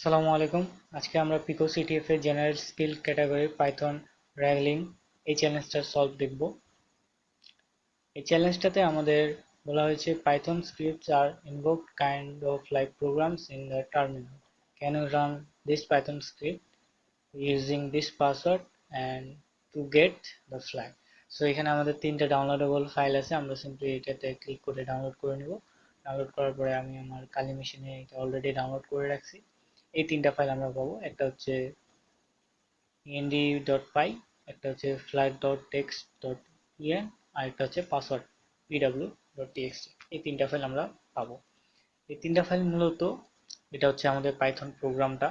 আসসালামু আলাইকুম। আজকে আমরা PicoCTF এর general skill category Python Wrangling এই চ্যালেঞ্জটা সলভ দেখব। এই চ্যালেঞ্জটাতে আমাদের বলা হয়েছে Python scripts are invoked kind of like programs in the terminal. Can you run this Python script using this password and to get the flag. So এখানে আমাদের তিনটা ডাউনলোডেবল ফাইল আছে, আমরা সিম্পলি এটাতে ক্লিক করে ডাউনলোড করে নেব। Download করার পরে আমি আমার কালি মেশিনে এটা অলরেডি ডাউনলোড করে রাখছি। এই তিনটা ফাইল আমরা পাবো, একটা হচ্ছে end.py, একটা হচ্ছে flag.text.en, আর একটা হচ্ছে পাসওয়ার্ড pw.txt। এই তিনটা ফাইল আমরা পাবো। এই তিনটা ফাইল মূলত এটা হচ্ছে আমাদের পাইথন প্রোগ্রামটা,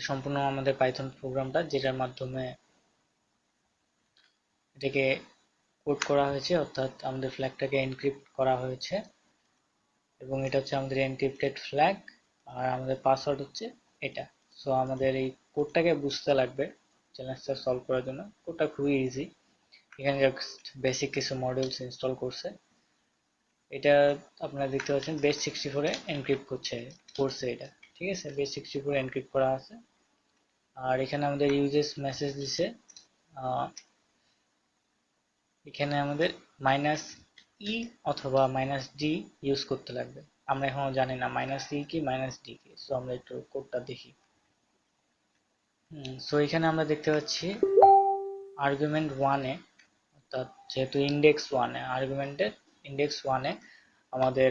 সম্পূর্ণ আমাদের পাইথন প্রোগ্রামটা যেটার মাধ্যমে এটাকে কোড করা হয়েছে, অর্থাৎ আমাদের ফ্ল্যাগটাকে এনক্রিপ্ট করা হয়েছে এবং এটা হচ্ছে আমাদের এনক্রিপ্টেড ফ্ল্যাগ আর আমাদের পাসওয়ার্ড হচ্ছে এটা। সো আমাদের এই কোডটাকে বুঝতে লাগবে চ্যালেঞ্জটা সলভ করার জন্য। কোডটা খুবই ইজি, এখানে জাস্ট বেসিক কিছু মডিউলস ইনস্টল করছে। এটা আপনারা দেখতে পাচ্ছেন বেস 64 এ এনক্রিপ্ট করছে এটা, ঠিক আছে। বেস 64 এনক্রিপ্ট করা আছে। আর এখানে আমাদের ইউজেস মেসেজ দিছে, এখানে আমাদের -e অথবা -d ইউজ করতে লাগবে। আমরা এখনো জানি না -e কি -d কি। সো আমরা একটু কোডটা দেখি। সো এখানে আমরা দেখতে পাচ্ছি আর্গুমেন্ট 1 এ, অর্থাৎ যেহেতু ইন্ডেক্স 1 এ, আর্গুমেন্টের ইন্ডেক্স 1 এ আমাদের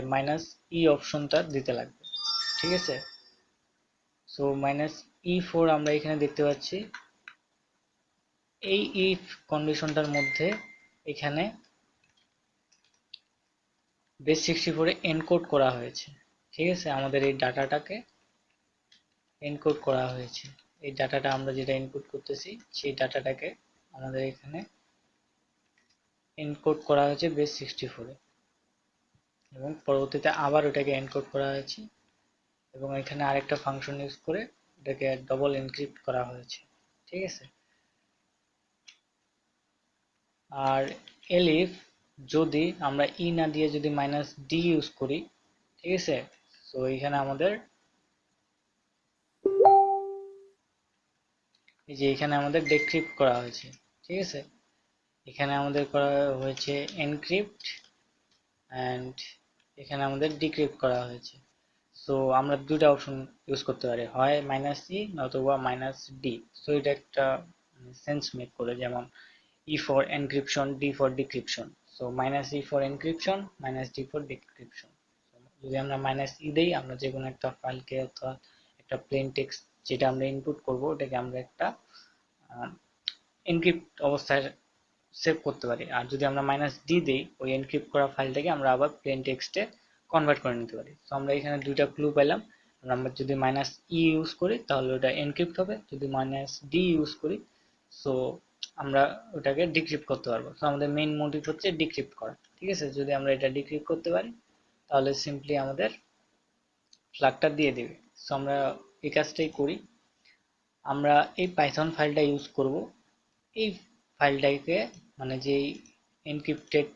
-e অপশনটা দিতে লাগবে, ঠিক আছে। সো -e4 আমরা এখানে দেখতে পাচ্ছি এই ইফ কন্ডিশনটার মধ্যে এখানে বেস 64 এ এনকোড করা হয়েছে, ঠিক আছে। আমাদের এই ডাটাটাকে এনকোড করা হয়েছে। এই ডাটাটা আমরা যেটা ইনপুট করতেছি সেই ডাটাটাকে আমাদের এখানে এনকোড করা হয়েছে বেস 64 এ, এবং পরবর্তীতে আবার ওটাকে এনকোড করা হয়েছে এবং এখানে আরেকটা ফাংশন ইউজ করে এটাকে ডবল এনক্রিপ্ট করা হয়েছে, ঠিক আছে। আর এলিফ যদি আমরা ই না দিয়ে যদি -d ইউজ করি, ঠিক আছে। সো এখানে আমাদের এই যে এখানে আমাদের ডেক্রিপ্ট করা হয়েছে, ঠিক আছে। এখানে আমাদের করা হয়েছে এনক্রিপ্ট অ্যান্ড এখানে আমাদের ডিক্রিপ্ট করা হয়েছে। সো আমরা দুইটা অপশন ইউজ করতে পারি, হয় -e অথবা -d। সো এটা একটা সেন্স মেক করে, যেমন E for encryption, D for decryption. So -e for encryption, -d for decryption. যদি আমরা -e দেই, আমরা যে কোনো একটা ফাইলকে অথবা একটা প্লেন টেক্সট যেটা আমরা ইনপুট করব ওটাকে আমরা একটা এনক্রিপ্ট অবস্থায় সেভ করতে পারি। আর যদি আমরা -d দেই, ওই এনক্রিপ্ট করা ফাইলটাকে আমরা আবার প্লেন টেক্সটে কনভার্ট করে নিতে পারি। তো আমরা এখানে দুইটা ক্লু পেলাম। আমরা যদি -e ইউজ করি তাহলে ওটা এনক্রিপ্ট হবে, যদি -d ইউজ করি সো আমরা ওটাকে ডিক্রিপ্ট করতে পারবো। তো আমাদের মেইন মোটিভ হচ্ছে ডিক্রিপ্ট করা, ঠিক আছে। যদি আমরা এটা ডিক্রিপ্ট করতে পারি তাহলে সিম্পলি আমাদের ফ্ল্যাগটা দিয়ে দেবে। সো আমরা এই কাজটাই করি। আমরা এই পাইথন ফাইলটা ইউজ করব এই ফাইলটাকে, মানে যেই এনক্রিপ্টেড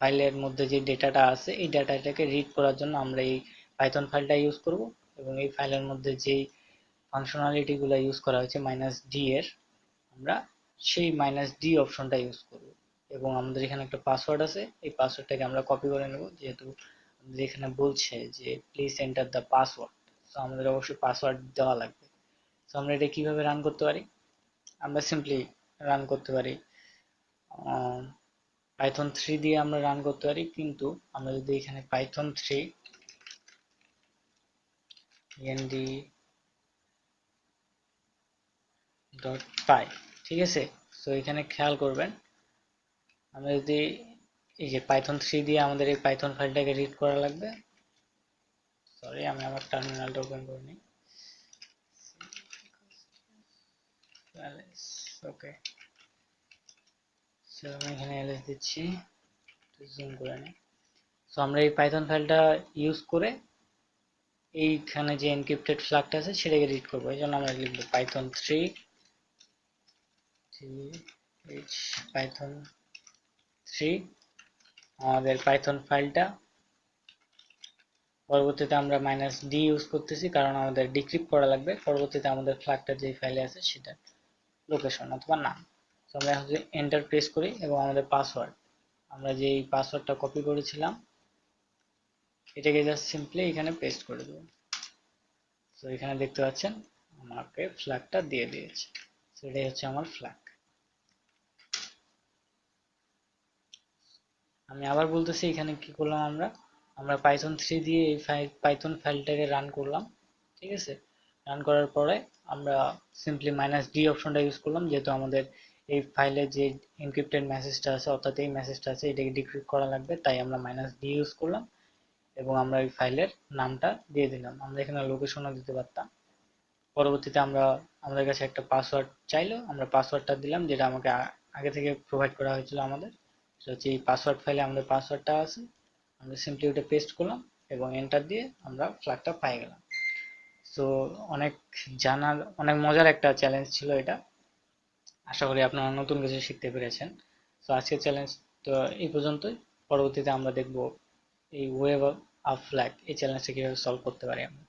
ফাইলের মধ্যে যে ডেটাটা আছে এই ডেটাটাকে রিড করার জন্য আমরা এই পাইথন ফাইলটা ইউজ করব। এবং এই ফাইলের মধ্যে যেই ফাংশনালিটিগুলো ইউজ করা হয়েছে -d এর, আমরা সেই -d অপশনটা ইউজ করব। এবং আমাদের এখানে একটা পাসওয়ার্ড আছে, এই পাসওয়ার্ডটাকে আমরা কপি করে নেব, যেহেতু আমাদের এখানে বলছে যে প্লিজ এন্টার দ্য পাসওয়ার্ড। তো আমাদের অবশ্যই পাসওয়ার্ড দেওয়া লাগবে। তো আমরা এটা কিভাবে রান করতে পারি, আমরা সিম্পলি রান করতে পারি পাইথন 3 দিয়ে আমরা রান করতে পারি। কিন্তু আমরা যদি এখানে পাইথন 3 end.py, ঠিক আছে। সো এখানে খেয়াল করবেন, আমরা যদি এই যে পাইথন 3 দিয়ে আমাদের এই পাইথন ফাইলটাকে রিড করা লাগবে। সরি, আমি আমার টার্মিনালটা ওপেন করে নিই। ওকে, সো আমি এখানে ls দিচ্ছি, জুম করে নিই। সো আমরা এই পাইথন ফাইলটা ইউজ করে এইখানে যে এনক্রিপ্টেড ফ্ল্যাগটা আছে সেটাকে রিড করবো। এই জন্য আমরা লিখবো পাইথন 3 পাইথন 3 আমাদের পাইথন ফাইলটা পরবর্তীতে আমরা -d ইউজ করতেছি কারণ আমাদের ডিক্রিপ্ট করা লাগবে পরবর্তীতে আমাদের ফ্ল্যাগটা যে ফাইলে আছে সেটা লোকেশন অথবা নাম। তো আমরা এখন যদি এন্টার প্রেস করি এবং আমাদের পাসওয়ার্ড, আমরা যে পাসওয়ার্ডটা কপি করেছিলাম এটাকে জাস্ট সিম্পলি এখানে পেস্ট করে দেব। তো এখানে দেখতে পাচ্ছেন আমাকে ফ্ল্যাগটা দিয়ে দিয়েছে। তো এটাই হচ্ছে আমার ফ্ল্যাগ। আমি আবার বলতেছি এখানে কি করলাম, আমরা পাইথন 3 দিয়ে এই পাইথন ফাইলটাকে রান করলাম। ঠিক আছে, রান করার পরে আমরা সিম্পলি -d অপশনটা ইউজ করলাম, যেহেতু আমাদের এই ফাইলে যে এনক্রিপ্টেড মেসেজটা আছে অর্থাৎ এই মেসেজটা আছে এটাকে ডিক্রিপ্ট করা লাগবে, তাই আমরা -d ইউজ করলাম এবং আমরা এই ফাইলের নামটা দিয়ে দিলাম। আমরা এখানে লোকেশনও দিতে পারতাম। পরবর্তীতে আমাদের কাছে একটা পাসওয়ার্ড চাইলো, আমরা পাসওয়ার্ডটা দিলাম যেটা আমাকে আগে থেকে প্রোভাইড করা হয়েছিল আমাদের। তো হচ্ছে এই পাসওয়ার্ড ফাইলে আমাদের পাসওয়ার্ডটা আছে, আমরা সিম্পলি ওটা পেস্ট করলাম এবং এন্টার দিয়ে আমরা ফ্ল্যাগটা পেয়ে গেলাম। সো অনেক মজার একটা চ্যালেঞ্জ ছিল এটা। আশা করি আপনারা নতুন কিছু শিখতে পেরেছেন। তো আজকের চ্যালেঞ্জ তো এই পর্যন্তই। পরবর্তীতে আমরা দেখব এই ওয়েব অফ ফ্ল্যাগ এই চ্যালেঞ্জটা কিভাবে সলভ করতে পারি আমরা।